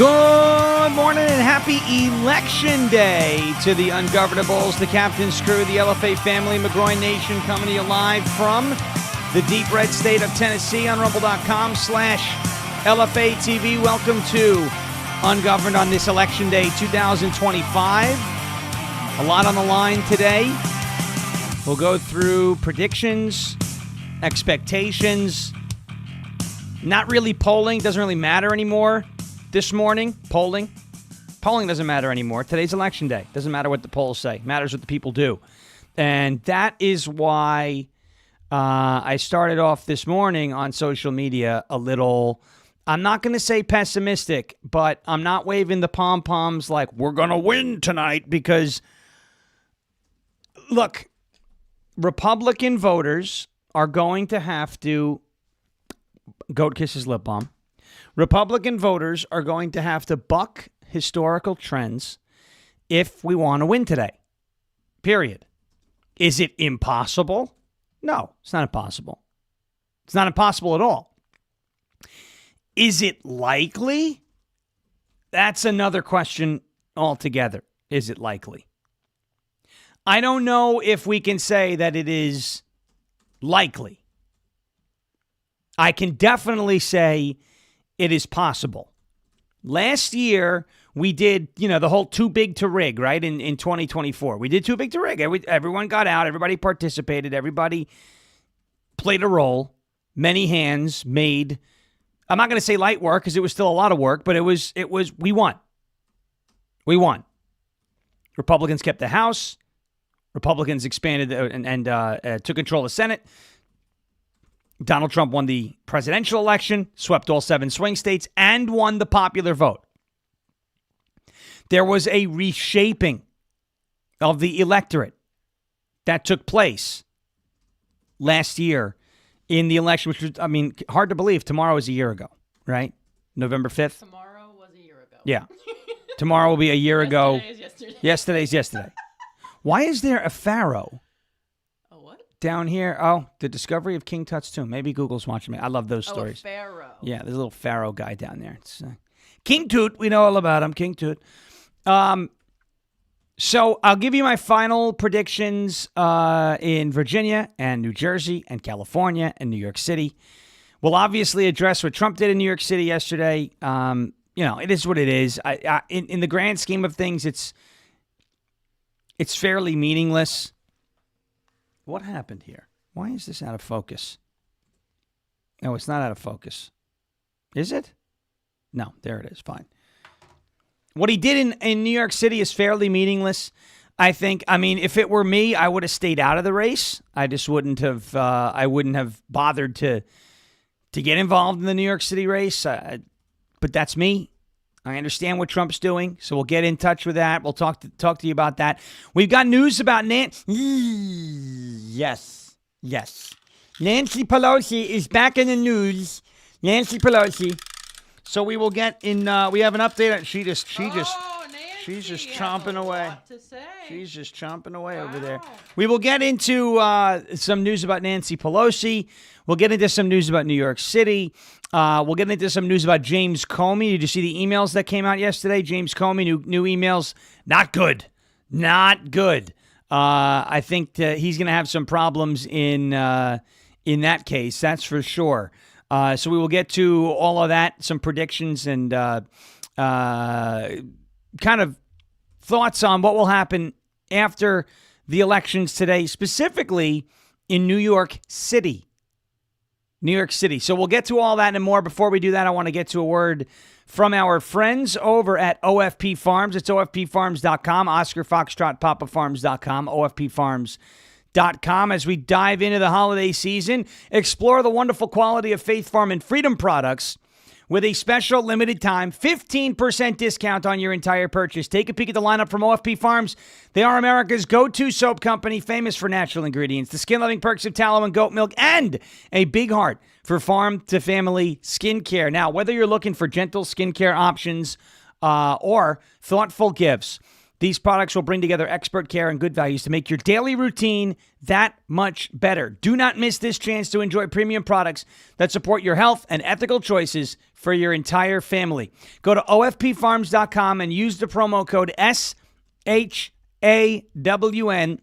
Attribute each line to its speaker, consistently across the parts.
Speaker 1: Good morning and happy Election Day to the Ungovernables, the Captain's Crew, the LFA family, McGroin Nation, coming to you live from the deep red state of Tennessee on rumble.com/LFA TV. Welcome to Ungoverned on this Election Day 2025. A lot on the line today. We'll go through predictions, expectations, not really polling, doesn't really matter anymore. This morning, polling doesn't matter anymore. Today's election day. Doesn't matter what the polls say. It matters what the people do. And that is why I started off this morning on social media a little, I'm not going to say pessimistic, but I'm not waving the pom-poms like we're going to win tonight because, look, Republican voters are going to have to, goat kisses lip balm. Republican voters are going to have to buck historical trends if we want to win today. Period. Is it impossible? No, it's not impossible. It's not impossible at all. Is it likely? That's another question altogether. Is it likely? I don't know if we can say that it is likely. I can definitely say it is possible. Last year, we did, the whole too big to rig, right, in 2024. We did too big to rig. Everyone got out. Everybody participated. Everybody played a role. Many hands made. I'm not going to say light work because it was still a lot of work, but we won. We won. Republicans kept the House. Republicans expanded and took control of the Senate. Donald Trump won the presidential election, swept all 7 swing states, and won the popular vote. There was a reshaping of the electorate that took place last year in the election, which was, hard to believe. Tomorrow is a year ago, right? November 5th?
Speaker 2: Tomorrow was a year ago.
Speaker 1: Yeah. Tomorrow will be a year ago.
Speaker 2: Yesterday's
Speaker 1: yesterday. Why is there a pharaoh down here? Oh, the discovery of King Tut's tomb. Maybe Google's watching me. I love those stories.
Speaker 2: A pharaoh.
Speaker 1: Yeah, there's a little pharaoh guy down there. It's, King Tut. We know all about him. King Tut. So I'll give you my final predictions in Virginia and New Jersey and California and New York City. We'll obviously address what Trump did in New York City yesterday. It is what it is. In the grand scheme of things, it's fairly meaningless. What happened here? Why is this out of focus? No, it's not out of focus. Is it? No, there it is. Fine. What he did in New York City is fairly meaningless, I think. If it were me, I would have stayed out of the race. I just wouldn't have. I wouldn't have bothered to get involved in the New York City race. But that's me. I understand what Trump's doing, so we'll get in touch with that. We'll talk to you about that. We've got news about Nancy. Yes. Nancy Pelosi is back in the news. Nancy Pelosi. So we will get in. We have an update. She's just chomping away. She's just chomping away over there. We will get into some news about Nancy Pelosi. We'll get into some news about New York City. We'll get into some news about James Comey. Did you see the emails that came out yesterday? James Comey, new emails. Not good. I think he's going to have some problems in that case. That's for sure. So we will get to all of that, some predictions and kind of thoughts on what will happen after the elections today, specifically in New York City. So we'll get to all that and more. Before we do that, I want to get to a word from our friends over at OFP Farms. It's OFPFarms.com, Oscar Foxtrot, PapaFarms.com, OFPFarms.com. As we dive into the holiday season, explore the wonderful quality of Faith Farm and Freedom products with a special limited time 15% discount on your entire purchase. Take a peek at the lineup from OFP Farms. They are America's go-to soap company, famous for natural ingredients, the skin-loving perks of tallow and goat milk, and a big heart for farm-to-family skincare. Now, whether you're looking for gentle skincare options or thoughtful gifts, These products will bring together expert care and good values to make your daily routine that much better. Do not miss this chance to enjoy premium products that support your health and ethical choices for your entire family. Go to ofpfarms.com and use the promo code SHAWN.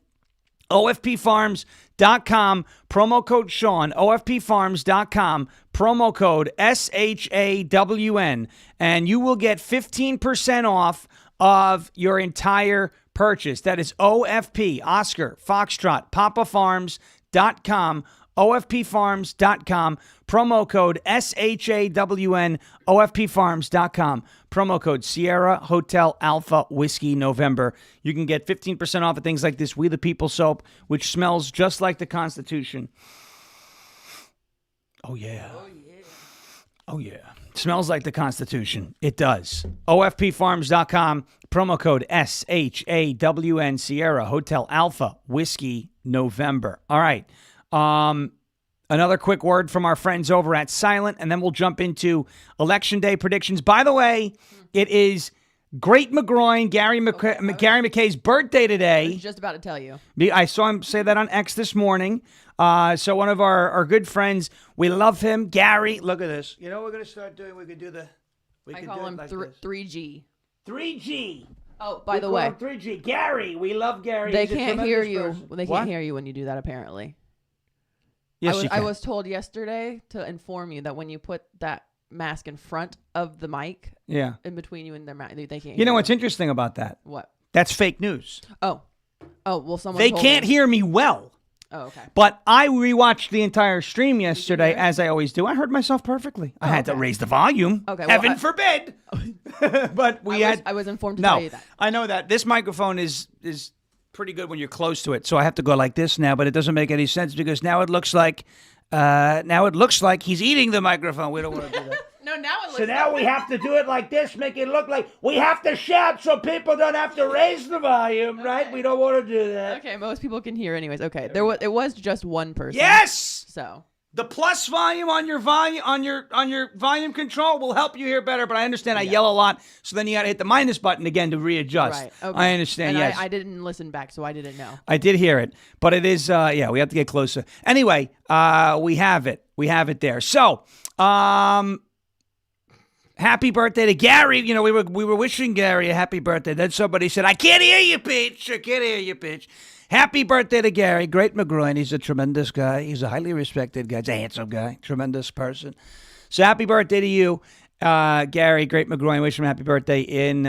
Speaker 1: OFPfarms.com, promo code Sean, OFPfarms.com, promo code SHAWN, and you will get 15% off of your entire purchase. That is OFP, Oscar, Foxtrot, PapaFarms.com, OFPfarms.com, promo code SHAWN, OFPfarms.com, promo code Sierra Hotel Alpha Whiskey November. You can get 15% off of things like this We the People soap, which smells just like the Constitution. Oh, yeah. Oh, yeah. Oh, yeah. Smells like the Constitution. It does. OFPfarms.com, promo code SHAWN, Sierra Hotel Alpha Whiskey November. All right. Another quick word from our friends over at Silent, and then we'll jump into Election Day predictions. By the way, it is Great McGroin, Gary McKay's birthday today.
Speaker 2: I was just about to tell you.
Speaker 1: I saw him say that on X this morning. So one of our good friends, we love him, Gary. Look at this. You know what we're going to start doing? We could do the...
Speaker 2: I call him like 3G.
Speaker 1: 3G.
Speaker 2: Oh, by the way.
Speaker 1: 3G. Gary. We love Gary.
Speaker 2: They can't hear you. They can't hear you when you do that, apparently.
Speaker 1: Yes,
Speaker 2: I was told yesterday to inform you that when you put that mask in front of the mic, in between you and their mouth, they can't hear you.
Speaker 1: You know what's interesting about that?
Speaker 2: What?
Speaker 1: That's fake news.
Speaker 2: Oh, well, someone
Speaker 1: They
Speaker 2: told
Speaker 1: can't
Speaker 2: me.
Speaker 1: hear me well.
Speaker 2: Oh, okay.
Speaker 1: But I rewatched the entire stream yesterday, as I always do. I heard myself perfectly. I had to raise the volume.
Speaker 2: Okay, well,
Speaker 1: Heaven forbid. But
Speaker 2: I was informed to tell you that.
Speaker 1: I know that. This microphone is pretty good when you're close to it, so I have to go like this now, but it doesn't make any sense because now it looks like he's eating the microphone. We don't want to do that.
Speaker 2: No, now it looks
Speaker 1: So now we have to do it like this, make it look like we have to shout so people don't have to raise the volume, right? We don't want to do that.
Speaker 2: Okay, most people can hear anyways. Okay, it was just one person.
Speaker 1: Yes.
Speaker 2: So
Speaker 1: The plus volume on your volume control will help you hear better, but I understand I yell a lot, so then you got to hit the minus button again to readjust.
Speaker 2: Right. Okay.
Speaker 1: I understand.
Speaker 2: And
Speaker 1: yes,
Speaker 2: I didn't listen back, so I didn't know.
Speaker 1: I did hear it, but it is we have to get closer. Anyway, we have it. We have it there. So, happy birthday to Gary. You know, we were wishing Gary a happy birthday. Then somebody said, "I can't hear you, Peach. I can't hear you, Peach." Happy birthday to Gary. Great McGroin. He's a tremendous guy. He's a highly respected guy. He's a handsome guy. Tremendous person. So happy birthday to you, Gary. Great McGroin. Wish him a happy birthday in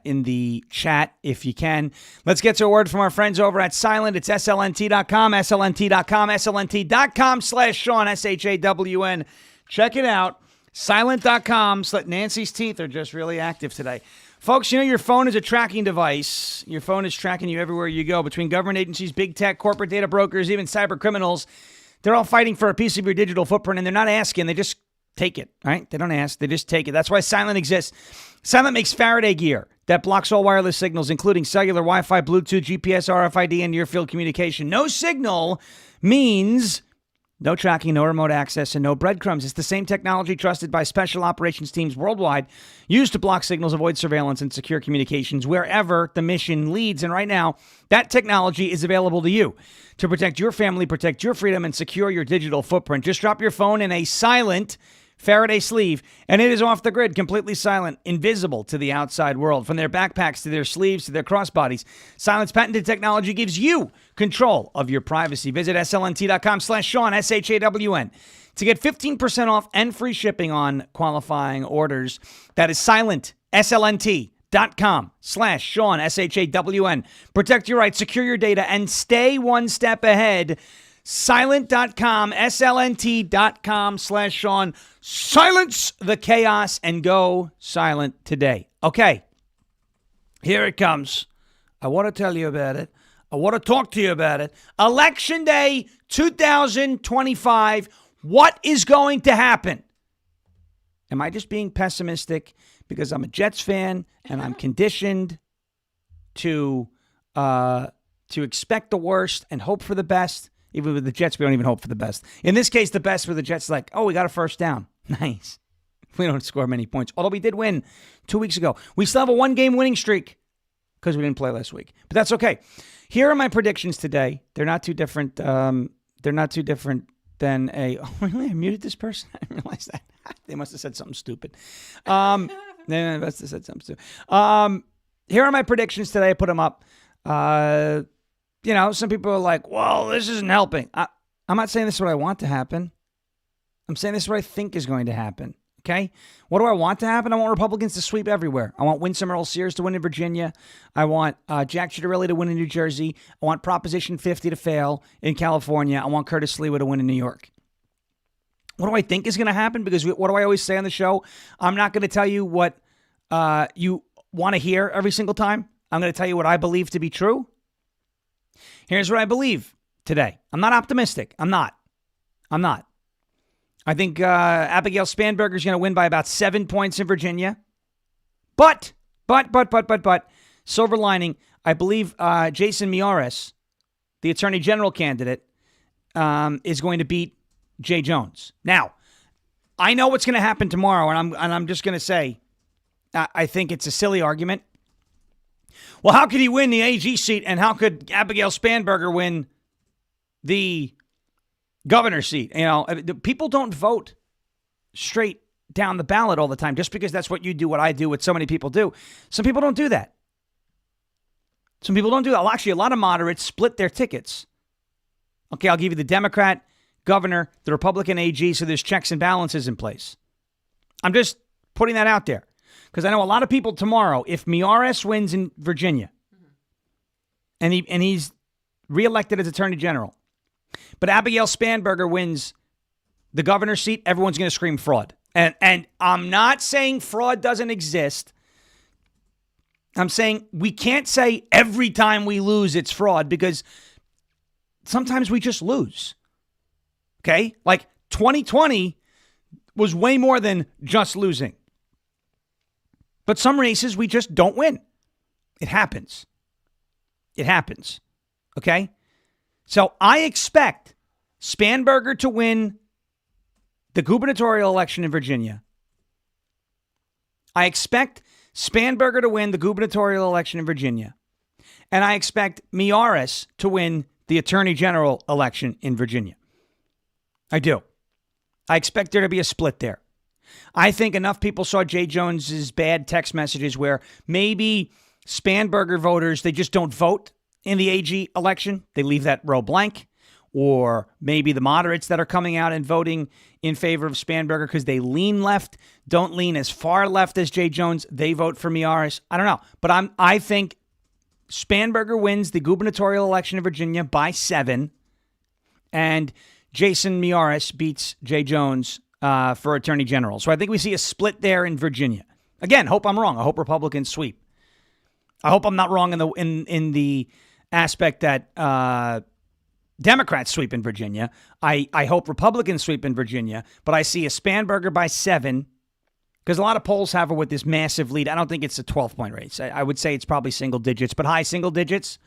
Speaker 1: the chat if you can. Let's get to a word from our friends over at Silent. It's slnt.com, slnt.com, slnt.com/Sean, SHAWN. Check it out. Silent.com. Nancy's teeth are just really active today. Folks, you know your phone is a tracking device. Your phone is tracking you everywhere you go. Between government agencies, big tech, corporate data brokers, even cyber criminals, they're all fighting for a piece of your digital footprint, and they're not asking. They just take it, right? They don't ask. They just take it. That's why Silent exists. Silent makes Faraday gear that blocks all wireless signals, including cellular, Wi-Fi, Bluetooth, GPS, RFID, and near-field communication. No signal means no tracking, no remote access, and no breadcrumbs. It's the same technology trusted by special operations teams worldwide, used to block signals, avoid surveillance, and secure communications wherever the mission leads. And right now, that technology is available to you to protect your family, protect your freedom, and secure your digital footprint. Just drop your phone in a Silent Faraday sleeve, and it is off the grid, completely silent, invisible to the outside world. From their backpacks to their sleeves to their crossbodies, Silent's patented technology gives you control of your privacy. Visit slnt.com/Sean, SHAWN, to get 15% off and free shipping on qualifying orders. That is Silent, slnt.com/Sean, SHAWN. Protect your rights, secure your data, and stay one step ahead. Silent.com, slnt.com/Sean. Silence the chaos and go silent today. Okay, here it comes. I want to tell you about it. I want to talk to you about it. Election Day 2025. What is going to happen? Am I just being pessimistic because I'm a Jets fan and I'm conditioned to expect the worst and hope for the best? Even with the Jets, we don't even hope for the best. In this case, the best for the Jets, like, oh, we got a first down. Nice. We don't score many points. Although we did win 2 weeks ago. We still have a one-game winning streak. because we didn't play last week. But that's okay. Here are my predictions today. They're not too different. They're not too different than a... Oh, really? I muted this person? I didn't realize that. They must have said something stupid. They must have said something stupid. Here are my predictions today. I put them up. Some people are like, well, this isn't helping. I'm not saying this is what I want to happen. I'm saying this is what I think is going to happen. Okay? What do I want to happen? I want Republicans to sweep everywhere. I want Winsome Earl Sears to win in Virginia. I want Jack Ciattarelli to win in New Jersey. I want Proposition 50 to fail in California. I want Curtis Sliwa to win in New York. What do I think is going to happen? Because what do I always say on the show? I'm not going to tell you what you want to hear every single time. I'm going to tell you what I believe to be true. Here's what I believe today. I'm not optimistic. I'm not. I think Abigail Spanberger is going to win by about 7 points in Virginia. But, silver lining, I believe Jason Miyares, the Attorney General candidate, is going to beat Jay Jones. Now, I know what's going to happen tomorrow, and I'm just going to say, I think it's a silly argument. Well, how could he win the AG seat, and how could Abigail Spanberger win the governor seat? People don't vote straight down the ballot all the time just because that's what you do, what I do, what so many people do. Some people don't do that. Well, actually, a lot of moderates split their tickets. Okay, I'll give you the Democrat governor, the Republican AG, so there's checks and balances in place. I'm just putting that out there because I know a lot of people tomorrow, if Miyares wins in Virginia and he's reelected as Attorney General, but Abigail Spanberger wins the governor's seat, everyone's going to scream fraud. And I'm not saying fraud doesn't exist. I'm saying we can't say every time we lose it's fraud because sometimes we just lose. Okay? Like 2020 was way more than just losing. But some races we just don't win. It happens. Okay? So I expect Spanberger to win the gubernatorial election in Virginia. I expect Spanberger to win the gubernatorial election in Virginia. And I expect Miyares to win the attorney general election in Virginia. I do. I expect there to be a split there. I think enough people saw Jay Jones's bad text messages where maybe Spanberger voters, they just don't vote in the AG election. They leave that row blank. Or maybe the moderates that are coming out and voting in favor of Spanberger because they lean left, don't lean as far left as Jay Jones. They vote for Miyares. I don't know. But I think Spanberger wins the gubernatorial election in Virginia by 7. And Jason Miyares beats Jay Jones for Attorney General. So I think we see a split there in Virginia. Again, hope I'm wrong. I hope Republicans sweep. I hope I'm not wrong in the aspect that Democrats sweep in Virginia. I hope Republicans sweep in Virginia, but I see a Spanberger by 7 because a lot of polls have her with this massive lead. I don't think it's a 12-point race. I would say it's probably single digits, but high single digits.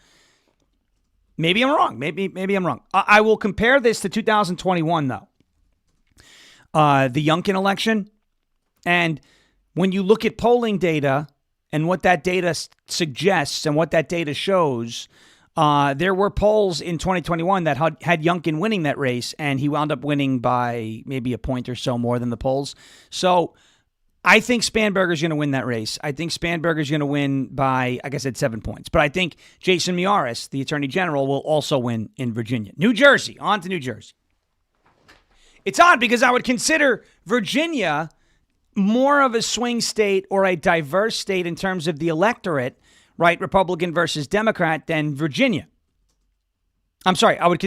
Speaker 1: Maybe I'm wrong. Maybe I'm wrong. I will compare this to 2021, though. The Youngkin election. And when you look at polling data and what that data suggests and what that data shows, there were polls in 2021 that had Youngkin winning that race, and he wound up winning by maybe a point or so more than the polls. So I think Spanberger's going to win that race. I think Spanberger's going to win by, like I said, 7 points. But I think Jason Miyares, the Attorney General, will also win in Virginia. New Jersey, on to New Jersey. It's odd because I would consider Virginia more of a swing state or a diverse state in terms of the electorate, right, Republican versus Democrat, than Virginia. I'm sorry, I would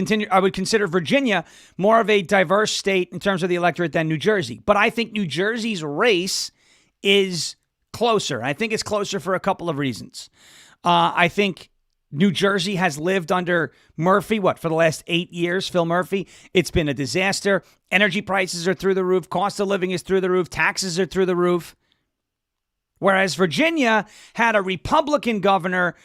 Speaker 1: consider Virginia more of a diverse state in terms of the electorate than New Jersey. But I think New Jersey's race is closer. I think it's closer for a couple of reasons. I think New Jersey has lived under Murphy, for the last 8 years, Phil Murphy. It's been a disaster. Energy prices are through the roof. Cost of living is through the roof. Taxes are through the roof. Whereas Virginia had a Republican governor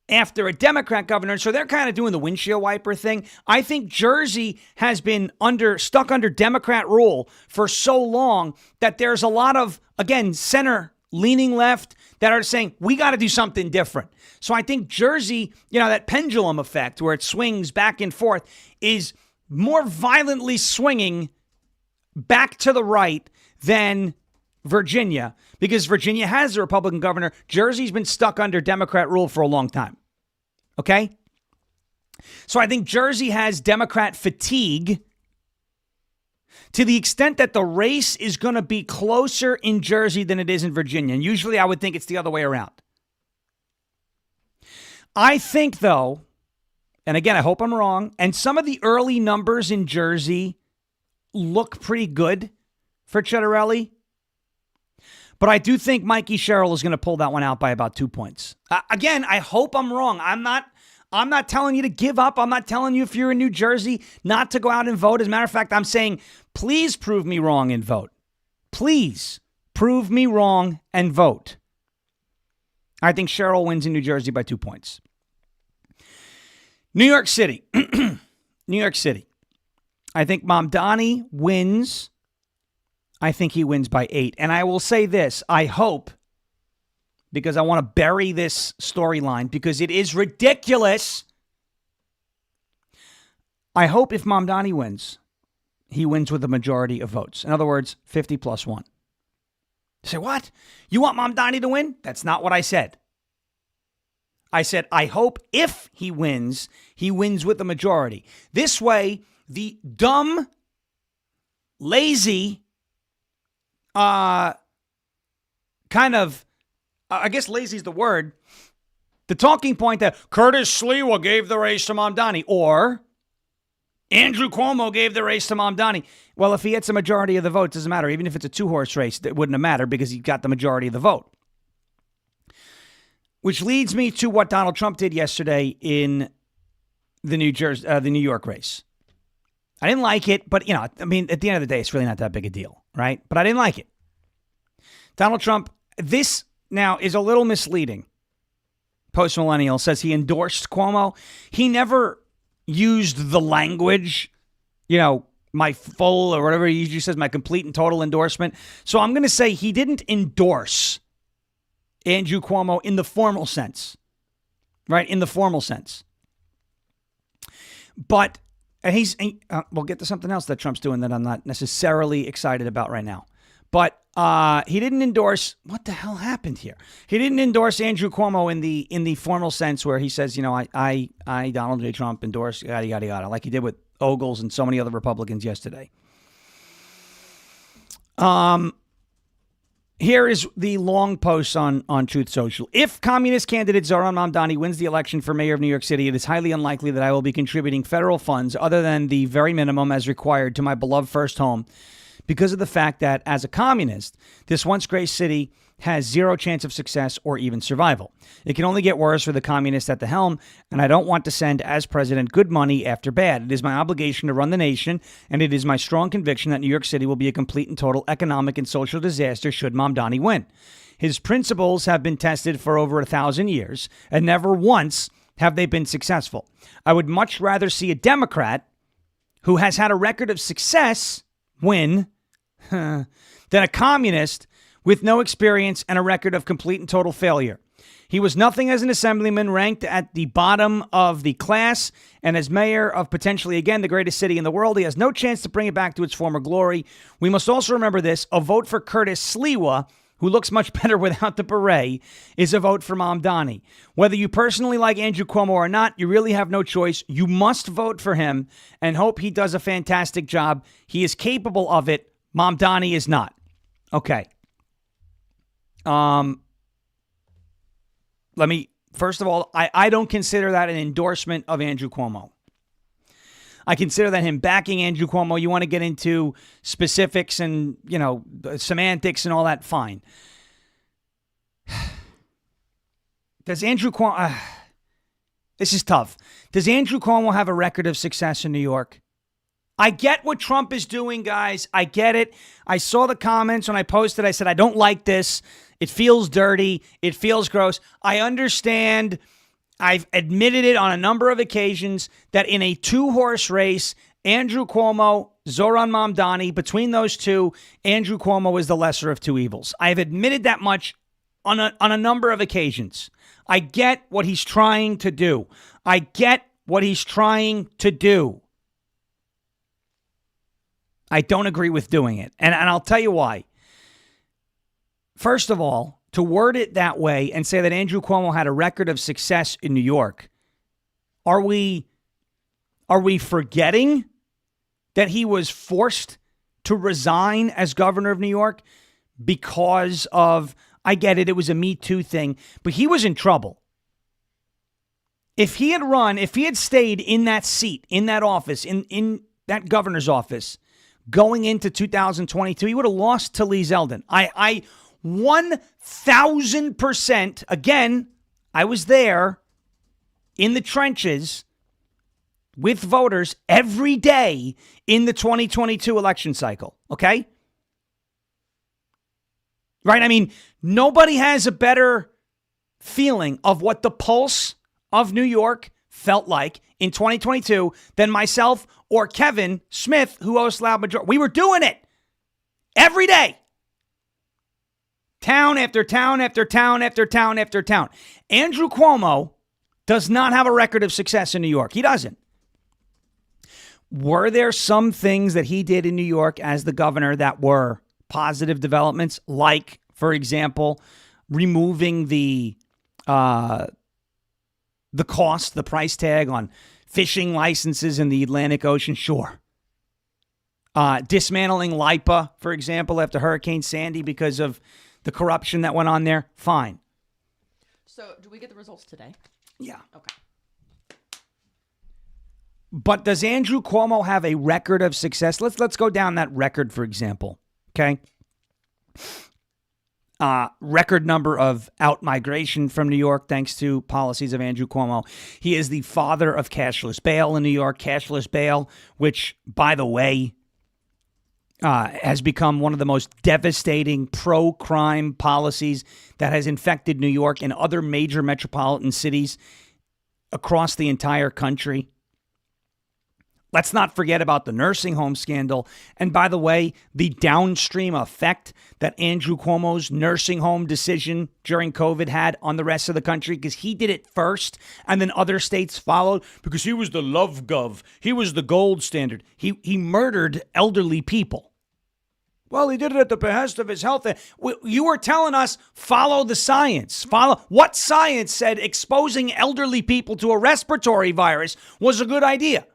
Speaker 1: after a Democrat governor, so they're kind of doing the windshield wiper thing. I think Jersey has been stuck under Democrat rule for so long that there's a lot of, again, center leaning left that are saying, we got to do something different. So I think Jersey, that pendulum effect where it swings back and forth is more violently swinging back to the right than Virginia, because Virginia has a Republican governor. Jersey's been stuck under Democrat rule for a long time. Okay? So I think Jersey has Democrat fatigue to the extent that the race is going to be closer in Jersey than it is in Virginia. And usually I would think it's the other way around. I think, though, and again, I hope I'm wrong, and some of the early numbers in Jersey look pretty good for Cettarelli. But I do think Mikey Sherrill is going to pull that one out by about 2 points. Again, I hope I'm wrong. I'm not telling you to give up. I'm not telling you if you're in New Jersey not to go out and vote. As a matter of fact, I'm saying, please prove me wrong and vote. Please prove me wrong and vote. I think Sherrill wins in New Jersey by 2 points. New York City. New York City. I think Mamdani wins. I think he wins by 8. And I will say this. I hope, because I want to bury this storyline because it is ridiculous. I hope if Mamdani wins, he wins with a majority of votes. In other words, 50 plus 1. You say, what? You want Mamdani to win? That's not what I said. I said, I hope if he wins with a majority. This way, the dumb, lazy, kind of, I guess lazy is the word, the talking point that Curtis Sliwa gave the race to Mamdani or Andrew Cuomo gave the race to Mamdani. Well, if he gets a majority of the vote, it doesn't matter. Even if it's a 2-horse race, it wouldn't have mattered because he got the majority of the vote. Which leads me to what Donald Trump did yesterday in the New York race. I didn't like it, but, at the end of the day, it's really not that big a deal, right? But I didn't like it. Donald Trump, this now is a little misleading. Post-millennial says he endorsed Cuomo. He never used the language, my full or whatever he usually says, my complete and total endorsement. So I'm going to say he didn't endorse Andrew Cuomo in the formal sense, right? In the formal sense. But, and we'll get to something else that Trump's doing that I'm not necessarily excited about right now. But he didn't endorse, what the hell happened here? He didn't endorse Andrew Cuomo in the formal sense where he says, I Donald J. Trump endorse yada, yada, yada, like he did with Ogles and so many other Republicans yesterday. Here is the long post on Truth Social. If communist candidate Zohran Mamdani wins the election for mayor of New York City, it is highly unlikely that I will be contributing federal funds other than the very minimum as required to my beloved first home because of the fact that as a communist, this once great city has zero chance of success or even survival. It can only get worse for the communists at the helm, and I don't want to send, as president, good money after bad. It is my obligation to run the nation, and it is my strong conviction that New York City will be a complete and total economic and social disaster should Mamdani win. His principles have been tested for over 1,000 years, and never once have they been successful. I would much rather see a Democrat who has had a record of success win than a communist with no experience and a record of complete and total failure. He was nothing as an assemblyman, ranked at the bottom of the class, and as mayor of potentially, again, the greatest city in the world, he has no chance to bring it back to its former glory. We must also remember this: a vote for Curtis Sliwa, who looks much better without the beret, is a vote for Mamdani. Whether you personally like Andrew Cuomo or not, you really have no choice. You must vote for him and hope he does a fantastic job. He is capable of it. Mamdani is not. Okay. Let me, first of all, I don't consider that an endorsement of Andrew Cuomo. I consider that him backing Andrew Cuomo. You want to get into specifics and, semantics and all that, fine. Does Andrew Cuomo, this is tough. Does Andrew Cuomo have a record of success in New York? I get what Trump is doing, guys. I get it. I saw the comments when I posted. I said, I don't like this. It feels dirty. It feels gross. I understand. I've admitted it on a number of occasions that in a 2-horse race, Andrew Cuomo, Zohran Mamdani, between those two, Andrew Cuomo is the lesser of two evils. I've admitted that much on a number of occasions. I get what he's trying to do. I get what he's trying to do. I don't agree with doing it. And I'll tell you why. First of all, to word it that way and say that Andrew Cuomo had a record of success in New York, are we forgetting that he was forced to resign as governor of New York because of, I get it, it was a Me Too thing, but he was in trouble. If he had stayed in that seat, in that office, in that governor's office, going into 2022, he would have lost to Lee Zeldin. I 1,000%, again, I was there in the trenches with voters every day in the 2022 election cycle, okay? Right? I mean, nobody has a better feeling of what the pulse of New York felt like in 2022 than myself or Kevin Smith, who hosts Loud Majority. We were doing it every day. Town after town after town after town after town. Andrew Cuomo does not have a record of success in New York. He doesn't. Were there some things that he did in New York as the governor that were positive developments? Like, for example, removing the cost, the price tag on fishing licenses in the Atlantic Ocean? Sure. Dismantling LIPA, for example, after Hurricane Sandy because of the corruption that went on there? Fine.
Speaker 2: So, do we get the results today?
Speaker 1: Yeah.
Speaker 2: Okay.
Speaker 1: But does Andrew Cuomo have a record of success? Let's go down that record, for example. Okay. Record number of out-migration from New York thanks to policies of Andrew Cuomo. He is the father of cashless bail in New York. Cashless bail, which, by the way, has become one of the most devastating pro-crime policies that has infected New York and other major metropolitan cities across the entire country. Let's not forget about the nursing home scandal. And by the way, the downstream effect that Andrew Cuomo's nursing home decision during COVID had on the rest of the country, because he did it first and then other states followed because he was the love gov. He was the gold standard. He murdered elderly people. Well, he did it at the behest of his health. You were telling us, follow the science. Follow what science said exposing elderly people to a respiratory virus was a good idea.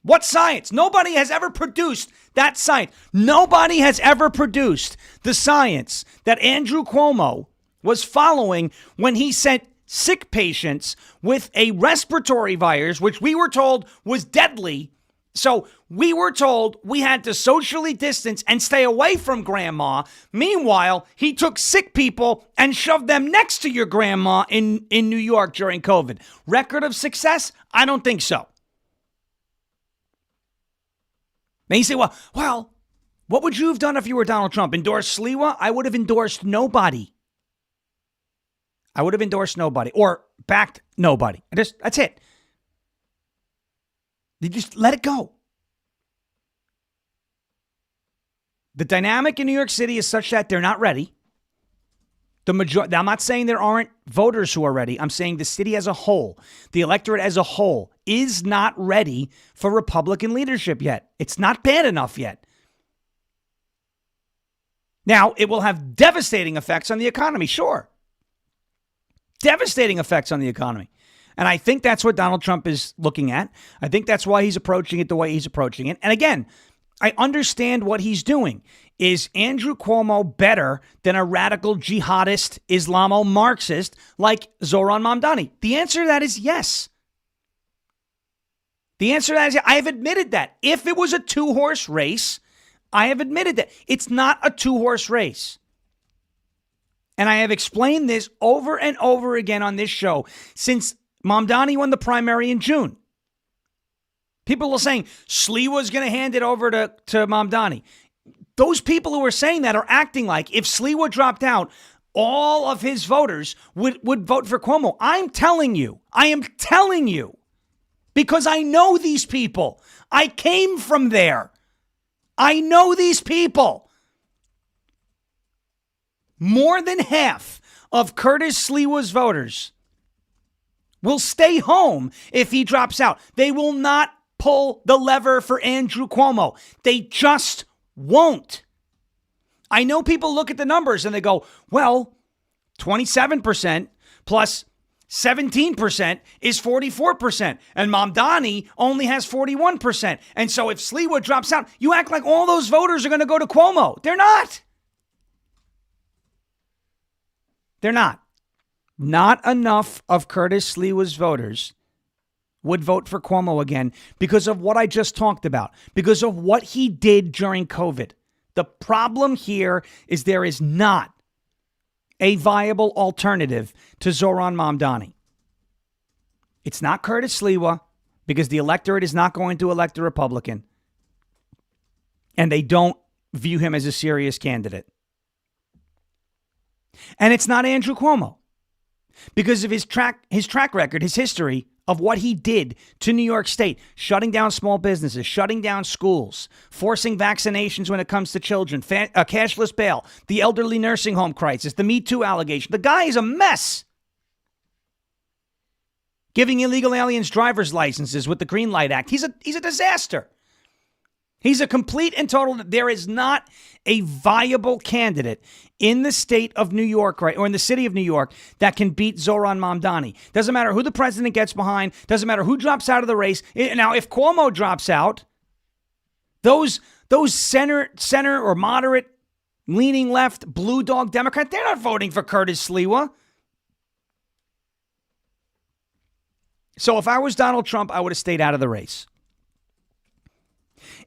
Speaker 1: What science? Nobody has ever produced that science. Nobody has ever produced the science that Andrew Cuomo was following when he sent sick patients with a respiratory virus, which we were told was deadly. So we were told we had to socially distance and stay away from grandma. Meanwhile, he took sick people and shoved them next to your grandma in New York during COVID. Record of success? I don't think so. Then you say, well, what would you have done if you were Donald Trump? Endorsed Sliwa? I would have endorsed nobody. Or backed nobody. That's it. You just let it go. The dynamic in New York City is such that they're not ready. I'm not saying there aren't voters who are ready. I'm saying the city as a whole, the electorate as a whole, is not ready for Republican leadership yet. It's not bad enough yet. Now, it will have devastating effects on the economy, sure. Devastating effects on the economy. And I think that's what Donald Trump is looking at. I think that's why he's approaching it the way he's approaching it. And again, I understand what he's doing. Is Andrew Cuomo better than a radical jihadist Islamo-Marxist like Zohran Mamdani? The answer to that is yes. The answer to that is yes. I have admitted that. If it was a two-horse race, I have admitted that. It's not a two-horse race. And I have explained this over and over again on this show since Mamdani won the primary in June. People are saying Sliwa's going to hand it over to Mamdani. Those people who are saying that are acting like if Sliwa dropped out, all of his voters would vote for Cuomo. I am telling you, because I know these people. I came from there. I know these people. More than half of Curtis Sliwa's voters will stay home if he drops out. They will not pull the lever for Andrew Cuomo. They just won't. I know people look at the numbers and they go, well, 27% plus 17% is 44%. And Mamdani only has 41%. And so if Sliwa drops out, you act like all those voters are going to go to Cuomo. They're not. They're not. Not enough of Curtis Sliwa's voters would vote for Cuomo again because of what I just talked about, because of what he did during COVID. The problem here is there is not a viable alternative to Zohran Mamdani. It's not Curtis Sliwa because the electorate is not going to elect a Republican, and they don't view him as a serious candidate. And it's not Andrew Cuomo because of his track record, his history of what he did to New York State, shutting down small businesses, shutting down schools, forcing vaccinations when it comes to children, cashless bail, the elderly nursing home crisis, the Me Too allegation. The guy is a mess. Giving illegal aliens driver's licenses with the Green Light Act. He's a disaster. He's a complete and total. There is not a viable candidate in the state of New York, right, or in the city of New York that can beat Zohran Mamdani. Doesn't matter who the president gets behind. Doesn't matter who drops out of the race. Now, if Cuomo drops out, those center or moderate, leaning left, blue dog Democrat, they're not voting for Curtis Sliwa. So if I was Donald Trump, I would have stayed out of the race.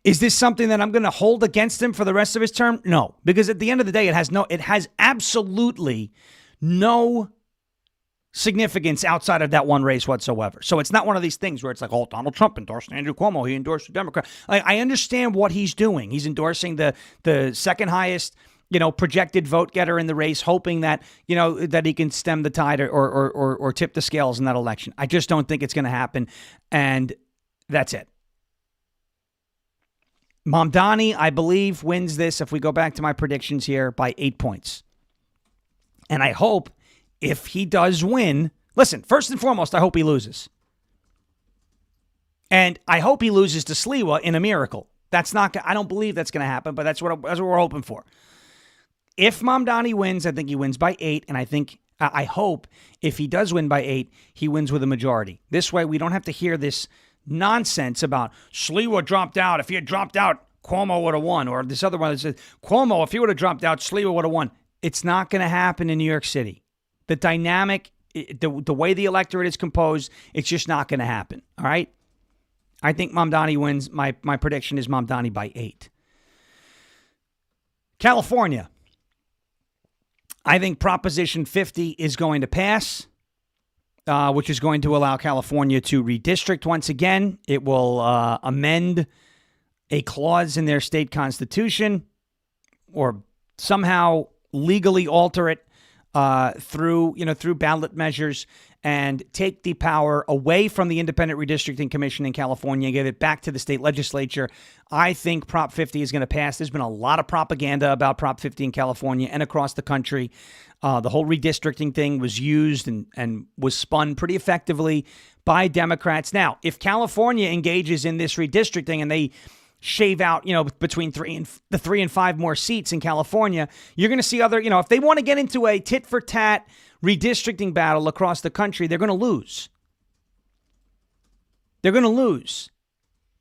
Speaker 1: Is this something that I'm going to hold against him for the rest of his term? No, because at the end of the day, it has absolutely no significance outside of that one race whatsoever. So it's not one of these things where it's like, oh, Donald Trump endorsed Andrew Cuomo. He endorsed a Democrat. I understand what he's doing. He's endorsing the second highest, projected vote getter in the race, hoping that, that he can stem the tide or tip the scales in that election. I just don't think it's going to happen. And that's it. Mamdani, I believe, wins this, if we go back to my predictions here, by 8 points. And I hope if he does win, listen, first and foremost, I hope he loses. And I hope he loses to Sliwa in a miracle. I don't believe that's going to happen, but that's what we're hoping for. If Mamdani wins, I think he wins by 8. And I hope if he does win by 8, he wins with a majority. This way, we don't have to hear this nonsense about Sliwa dropped out. If he had dropped out, Cuomo would have won. Or this other one that says, Cuomo, if he would have dropped out, Sliwa would have won. It's not going to happen in New York City. The dynamic, the way the electorate is composed, it's just not going to happen. All right? I think Mamdani wins. My prediction is Mamdani by 8. California. I think Proposition 50 is going to pass. Which is going to allow California to redistrict once again. It will amend a clause in their state constitution or somehow legally alter it through ballot measures and take the power away from the Independent Redistricting Commission in California and give it back to the state legislature. I think Prop 50 is going to pass. There's been a lot of propaganda about Prop 50 in California and across the country. The whole redistricting thing was used and was spun pretty effectively by Democrats. Now, if California engages in this redistricting and they shave out, between 3 and 5 more seats in California, you're going to see other, if they want to get into a tit for tat redistricting battle across the country, they're going to lose. They're going to lose,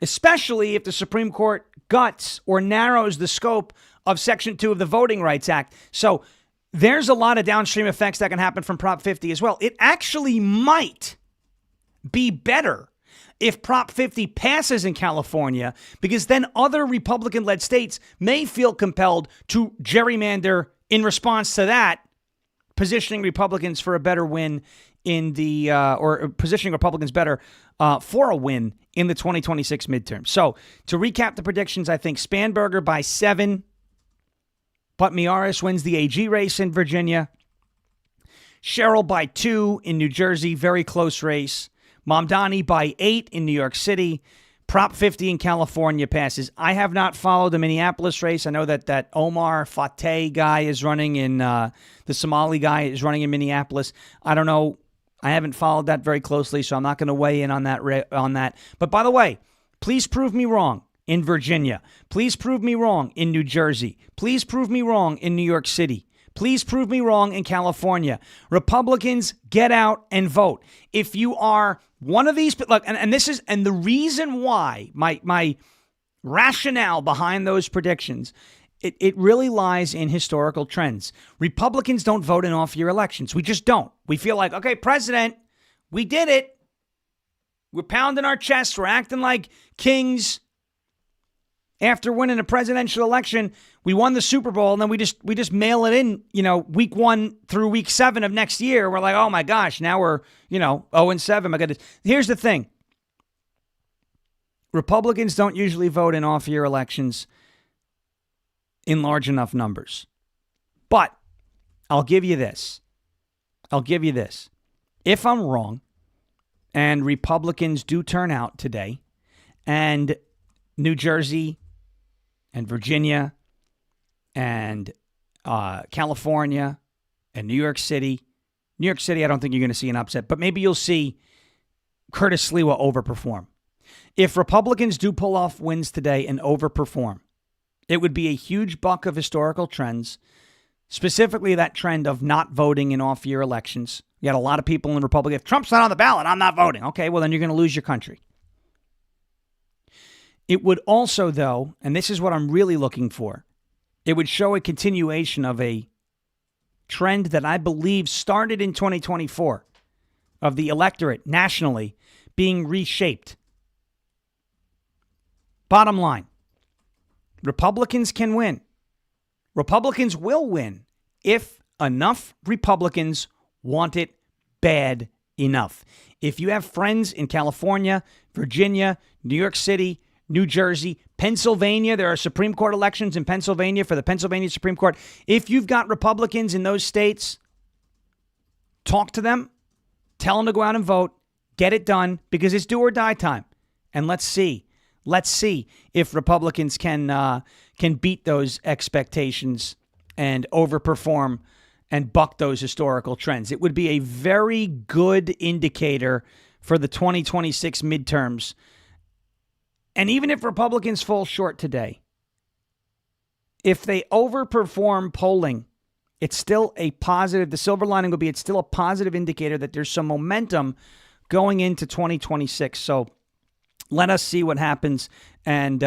Speaker 1: especially if the Supreme Court guts or narrows the scope of Section 2 of the Voting Rights Act. So there's a lot of downstream effects that can happen from Prop 50 as well. It actually might be better if Prop 50 passes in California, because then other Republican-led states may feel compelled to gerrymander in response to that, positioning Republicans for a better win in the, or positioning Republicans better for a win in the 2026 midterm. So to recap the predictions, I think Spanberger by 7, but Miaris wins the AG race in Virginia. Sherrill by 2 in New Jersey, very close race. Mamdani by 8 in New York City. Prop 50 in California passes. I have not followed the Minneapolis race. I know that Omar Fateh guy is running in, the Somali guy is running in Minneapolis. I don't know. I haven't followed that very closely, so I'm not going to weigh in on that. But by the way, please prove me wrong in Virginia. Please prove me wrong in New Jersey. Please prove me wrong in New York City. Please prove me wrong in California. Republicans, get out and vote. If you are one of these, look, and this is, and the reason why, my rationale behind those predictions, it really lies in historical trends. Republicans don't vote in off-year elections. We just don't. We feel like, okay, president, we did it. We're pounding our chests. We're acting like kings. After winning a presidential election, we won the Super Bowl, and then we just mail it in, week 1 through week 7 of next year. We're like, oh my gosh, now we're, 0-7. My goodness. Here's the thing. Republicans don't usually vote in off-year elections in large enough numbers. But I'll give you this. If I'm wrong, and Republicans do turn out today, and New Jersey and Virginia and California and New York City. New York City, I don't think you're going to see an upset, but maybe you'll see Curtis Sliwa overperform. If Republicans do pull off wins today and overperform, it would be a huge buck of historical trends, specifically that trend of not voting in off-year elections. You got a lot of people in Republican. If Trump's not on the ballot, I'm not voting. Okay, well, then you're going to lose your country. It would also, though, and this is what I'm really looking for, it would show a continuation of a trend that I believe started in 2024 of the electorate nationally being reshaped. Bottom line, Republicans can win. Republicans will win if enough Republicans want it bad enough. If you have friends in California, Virginia, New York City, New Jersey, Pennsylvania, there are Supreme Court elections in Pennsylvania for the Pennsylvania Supreme Court. If you've got Republicans in those states, talk to them, tell them to go out and vote, get it done, because it's do or die time. And let's see if Republicans can beat those expectations and overperform and buck those historical trends. It would be a very good indicator for the 2026 midterms. And even if Republicans fall short today, if they overperform polling, it's still a positive. The silver lining will be it's still a positive indicator that there's some momentum going into 2026. So let us see what happens, and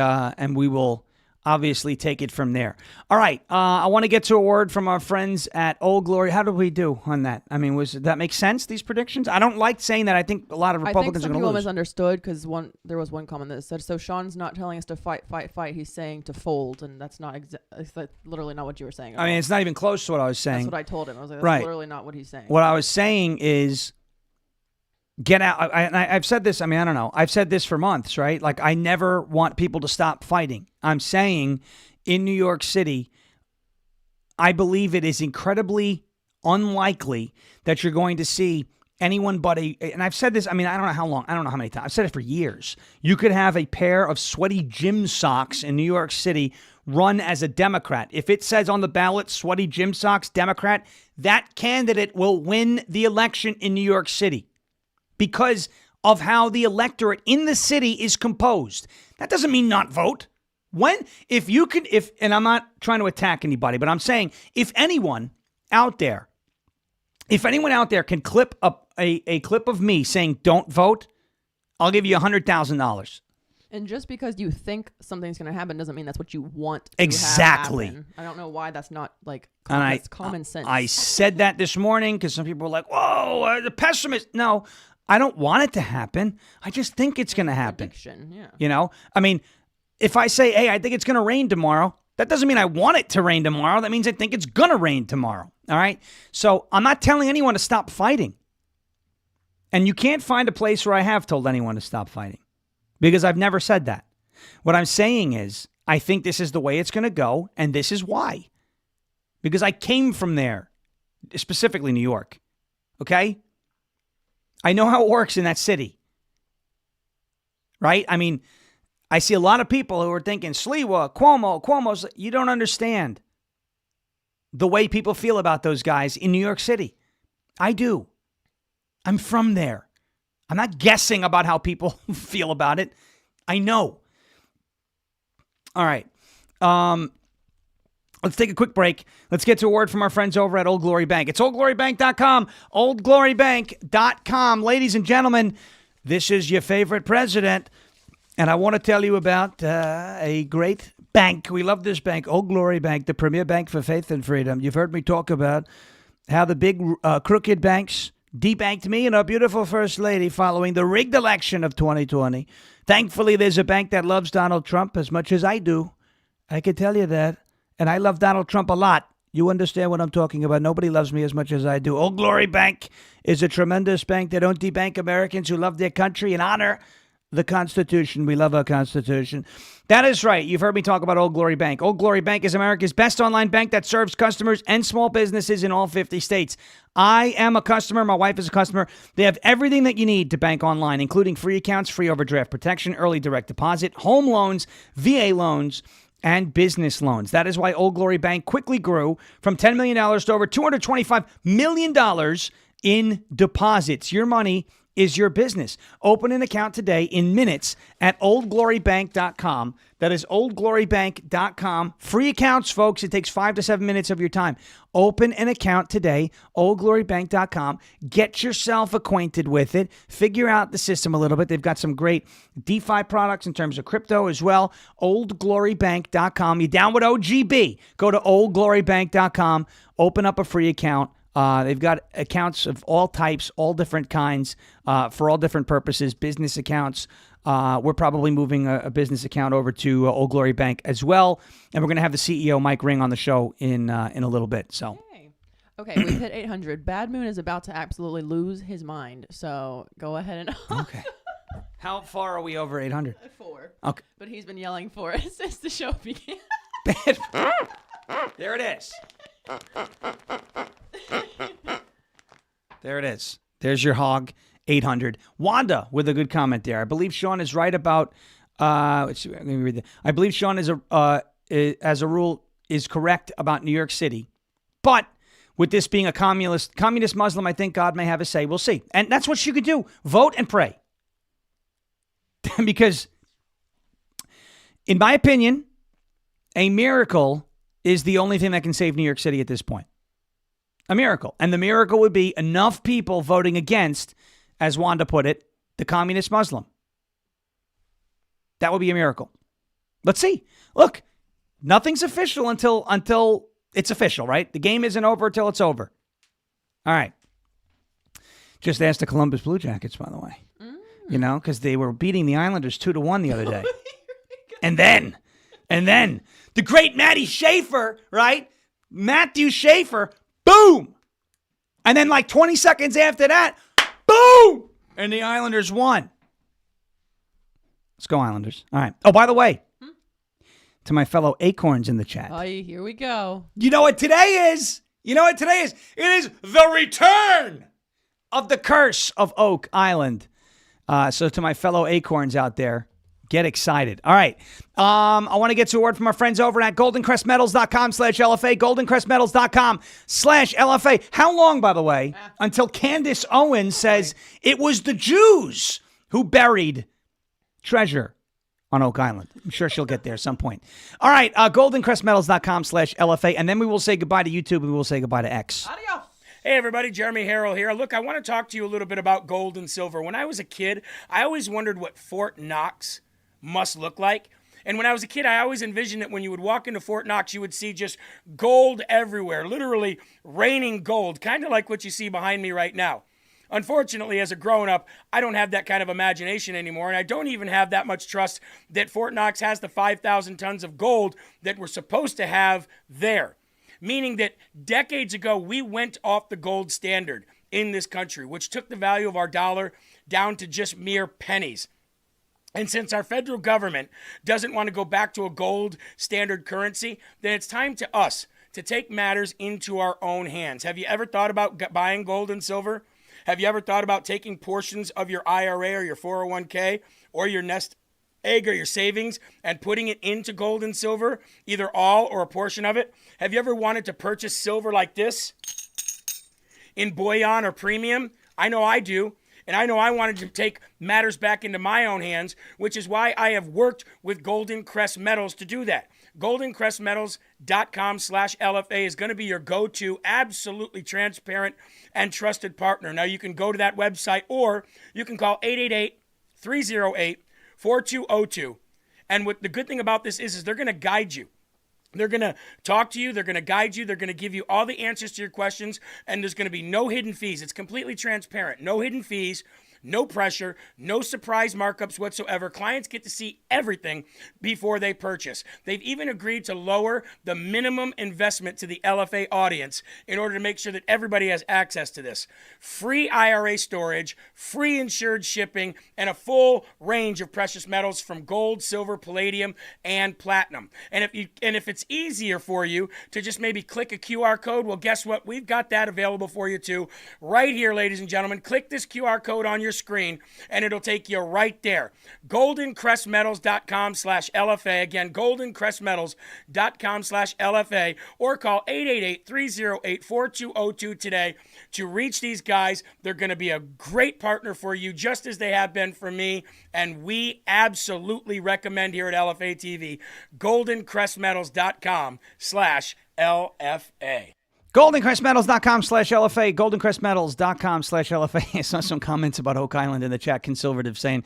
Speaker 1: we will obviously take it from there. All right, I want to get to a word from our friends at Old Glory. How did we do on that? I mean, did that make sense, these predictions? I don't like saying that. I think a lot of Republicans are going to lose.
Speaker 2: People misunderstood because there was one comment that said, so Sean's not telling us to fight. He's saying to fold, and that's not it's literally not what you were saying.
Speaker 1: I mean, it's not even close to what I was saying.
Speaker 2: That's what I told him. I was like, that's literally not what he's saying.
Speaker 1: What I was saying is get out. I've said this. I mean, I don't know. I've said this for months, right? Like, I never want people to stop fighting. I'm saying in New York City, I believe it is incredibly unlikely that you're going to see anyone but and I've said this, I mean, I don't know how long, I don't know how many times. I've said it for years. You could have a pair of sweaty gym socks in New York City run as a Democrat. If it says on the ballot, sweaty gym socks, Democrat, that candidate will win the election in New York City, because of how the electorate in the city is composed. That doesn't mean not vote. And I'm not trying to attack anybody, but I'm saying if anyone out there can clip up a clip of me saying don't vote, I'll give you $100,000.
Speaker 2: And just because you think something's going to happen doesn't mean that's what you want to
Speaker 1: exactly
Speaker 2: have happen. I don't know why that's not common sense.
Speaker 1: I said that this morning because some people were like, whoa, the pessimist. No, I don't want it to happen. I just think it's going to happen.
Speaker 2: Prediction, yeah.
Speaker 1: You know, I mean, if I say, hey, I think it's going to rain tomorrow, that doesn't mean I want it to rain tomorrow. That means I think it's going to rain tomorrow. All right. So I'm not telling anyone to stop fighting. And you can't find a place where I have told anyone to stop fighting, because I've never said that. What I'm saying is I think this is the way it's going to go. And this is why. Because I came from there, specifically New York. Okay. I know how it works in that city, right? I mean, I see a lot of people who are thinking, Sliwa, Cuomo's. You don't understand the way people feel about those guys in New York City. I do. I'm from there. I'm not guessing about how people feel about it. I know. All right. Let's take a quick break. Let's get to a word from our friends over at Old Glory Bank. It's oldglorybank.com, oldglorybank.com. Ladies and gentlemen, this is your favorite president, and I want to tell you about a great bank. We love this bank, Old Glory Bank, the premier bank for faith and freedom. You've heard me talk about how the big crooked banks debanked me and our beautiful first lady following the rigged election of 2020. Thankfully, there's a bank that loves Donald Trump as much as I do. I can tell you that. And I love Donald Trump a lot. You understand what I'm talking about. Nobody loves me as much as I do. Old Glory Bank is a tremendous bank. They don't debank Americans who love their country and honor the Constitution. We love our Constitution. That is right. You've heard me talk about Old Glory Bank. Old Glory Bank is America's best online bank that serves customers and small businesses in all 50 states. I am a customer. My wife is a customer. They have everything that you need to bank online, including free accounts, free overdraft protection, early direct deposit, home loans, VA loans, and business loans. That is why Old Glory Bank quickly grew from $10 million to over $225 million in deposits. Your money is your business. Open an account today in minutes at oldglorybank.com. That is oldglorybank.com. Free accounts, folks. It takes 5 to 7 minutes of your time. Open an account today, oldglorybank.com. Get yourself acquainted with it. Figure out the system a little bit. They've got some great DeFi products in terms of crypto as well. Oldglorybank.com. You down with OGB? Go to oldglorybank.com. Open up a free account. They've got accounts of all types, all different kinds, for all different purposes, business accounts. We're probably moving a business account over to Old Glory Bank as well. And we're going to have the CEO, Mike Ring, on the show in a little bit. So,
Speaker 2: okay, we've hit 800. Bad Moon is about to absolutely lose his mind. So go ahead and...
Speaker 1: Okay. How far are we over 800?
Speaker 2: 4.
Speaker 1: Okay.
Speaker 2: But he's been yelling for it since the show began.
Speaker 1: There it is. There it is. There's your hog, 800. Wanda with a good comment there. I believe Sean is right about. Let me read that. I believe Sean is as a rule is correct about New York City, but with this being a communist Muslim, I think God may have a say. We'll see, and that's what you could do: vote and pray. Because, in my opinion, a miracle is the only thing that can save New York City at this point. A miracle. And the miracle would be enough people voting against, as Wanda put it, the communist Muslim. That would be a miracle. Let's see. Look, nothing's official until it's official, right? The game isn't over until it's over. All right. Just asked the Columbus Blue Jackets, by the way. You know, because they were beating the Islanders 2-1 the other day. And then the great Matty Schaefer, right? Matthew Schaefer, boom. And then like 20 seconds after that, boom. And the Islanders won. Let's go, Islanders. All right. Oh, by the way, to my fellow acorns in the chat.
Speaker 2: Oh, here we go.
Speaker 1: You know what today is? It is the return of the curse of Oak Island. So to my fellow acorns out there, get excited. All right. I want to get to a word from our friends over at goldencrestmetals.com/LFA, goldencrestmetals.com/LFA. How long, by the way, until Candace Owens says it was the Jews who buried treasure on Oak Island? I'm sure she'll get there at some point. All right. goldencrestmetals.com/LFA. And then we will say goodbye to YouTube and we will say goodbye to X.
Speaker 2: Adios.
Speaker 3: Hey everybody, Jeremy Harrell here. Look, I want to talk to you a little bit about gold and silver. When I was a kid, I always wondered what Fort Knox must look like. And when I was a kid, I always envisioned that when you would walk into Fort Knox, you would see just gold everywhere, literally raining gold, kind of like what you see behind me right now. Unfortunately, as a grown-up, I don't have that kind of imagination anymore, and I don't even have that much trust that Fort Knox has the 5,000 tons of gold that we're supposed to have there. Meaning that decades ago, we went off the gold standard in this country, which took the value of our dollar down to just mere pennies. And since our federal government doesn't want to go back to a gold standard currency, then it's time to us to take matters into our own hands. Have you ever thought about buying gold and silver? Have you ever thought about taking portions of your IRA or your 401k or your nest egg or your savings and putting it into gold and silver, either all or a portion of it? Have you ever wanted to purchase silver like this in bullion or premium? I know I do. And I know I wanted to take matters back into my own hands, which is why I have worked with Golden Crest Metals to do that. GoldenCrestMetals.com/LFA is going to be your go-to, absolutely transparent and trusted partner. Now, you can go to that website or you can call 888-308-4202. And what the good thing about this is they're going to guide you. They're going to talk to you. They're going to guide you. They're going to give you all the answers to your questions. And there's going to be no hidden fees. It's completely transparent. No hidden fees. No pressure, no surprise markups whatsoever. Clients get to see everything before they purchase. They've even agreed to lower the minimum investment to the LFA audience in order to make sure that everybody has access to this. Free IRA storage, free insured shipping, and a full range of precious metals from gold, silver, palladium, and platinum. And if it's easier for you to just maybe click a QR code, well, guess what? We've got that available for you too. Right here, ladies and gentlemen. Click this QR code on your screen and it'll take you right there. GoldenCrestMetals.com/LFA. Again, GoldenCrestMetals.com/LFA, or call 888-308-4202 today to reach these guys. They're going to be a great partner for you, just as they have been for me, and we absolutely recommend here at LFA TV, GoldenCrestMetals.com/LFA.
Speaker 1: GoldenCrestMetals.com/LFA, GoldenCrestMetals.com/LFA. I saw some comments about Oak Island in the chat, conservative, saying,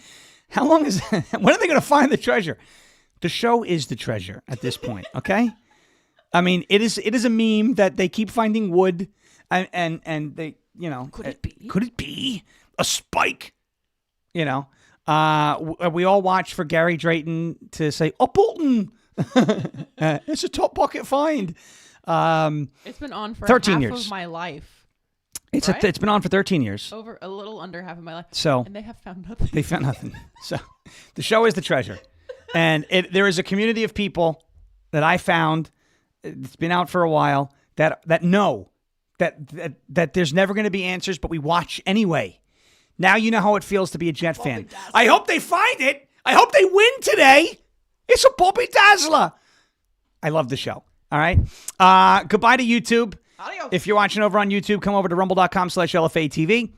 Speaker 1: how long is when are they going to find the treasure? The show is the treasure at this point, okay? I mean, it is a meme that they keep finding wood and they, you know.
Speaker 2: Could it be?
Speaker 1: Could it be a spike? You know, we all watch for Gary Drayton to say, oh, Bolton, it's a top pocket find.
Speaker 2: It's been on for
Speaker 1: 13
Speaker 2: half
Speaker 1: years
Speaker 2: of my life.
Speaker 1: It's
Speaker 2: right?
Speaker 1: it's been on for 13 years.
Speaker 2: Over a little under half of my life.
Speaker 1: So
Speaker 2: and they have found nothing.
Speaker 1: They found nothing. So the show is the treasure, and there is a community of people that I found. It's been out for a while that know that there's never going to be answers, but we watch anyway. Now you know how it feels to be a Jet fan. I hope they find it. I hope they win today. It's a Bobby Dazzler. I love the show. All right. Goodbye to YouTube.
Speaker 2: Adios.
Speaker 1: If you're watching over on YouTube, come over to rumble.com/LFA TV.